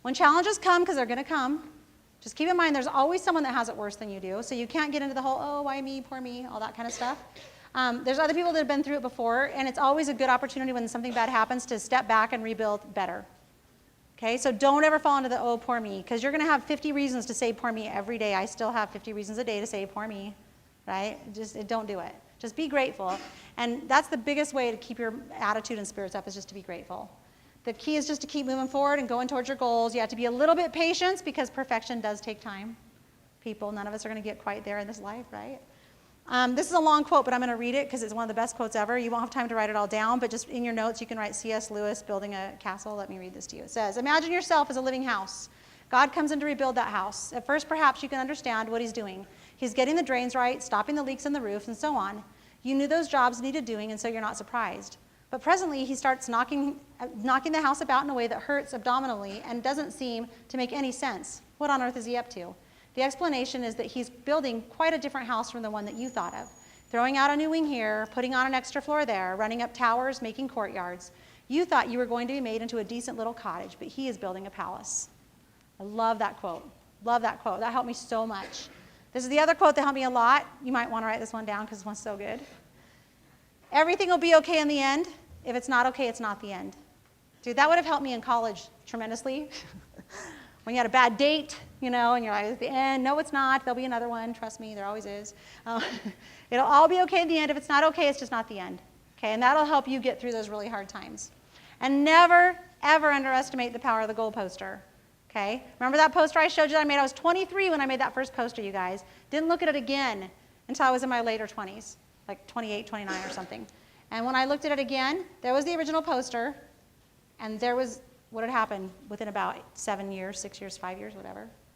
When challenges come, because they're going to come, just keep in mind there's always someone that has it worse than you do. So you can't get into the whole, oh, why me, poor me, all that kind of stuff. There's other people that have been through it before, and it's always a good opportunity when something bad happens to step back and rebuild better. Okay, so don't ever fall into the, oh, poor me, because you're going to have 50 reasons to say poor me every day. I still have 50 reasons a day to say poor me, right? Just don't do it. Just be grateful. And that's the biggest way to keep your attitude and spirits up, is just to be grateful. The key is just to keep moving forward and going towards your goals. You have to be a little bit patient, because perfection does take time. People, none of us are going to get quite there in this life, right? This is a long quote, but I'm going to read it because it's one of the best quotes ever. You won't have time to write it all down, but just in your notes you can write C.S. Lewis, Building a Castle. Let me read this to you. It says, imagine yourself as a living house. God comes in to rebuild that house. At first, perhaps you can understand what he's doing. He's getting the drains right, stopping the leaks in the roof, and so on. You knew those jobs needed doing, and so you're not surprised. But presently, he starts knocking the house about in a way that hurts abdominally and doesn't seem to make any sense. What on earth is he up to? The explanation is that he's building quite a different house from the one that you thought of. Throwing out a new wing here, putting on an extra floor there, running up towers, making courtyards. You thought you were going to be made into a decent little cottage, but he is building a palace. I love that quote. Love that quote. That helped me so much. This is the other quote that helped me a lot. You might want to write this one down because this one's so good. Everything will be okay in the end. If it's not okay, it's not the end. Dude, that would have helped me in college tremendously. When you had a bad date, and you're like, at the end, no, it's not. There'll be another one. Trust me, there always is. It'll all be okay in the end. If it's not okay, it's just not the end. Okay, and that'll help you get through those really hard times. And never, ever underestimate the power of the goal poster. Okay, remember that poster I showed you that I made? I was 23 when I made that first poster, you guys. Didn't look at it again until I was in my later 20s, like 28, 29 or something. And when I looked at it again, there was the original poster, and there was what had happened within about 7 years, 6 years, 5 years, whatever.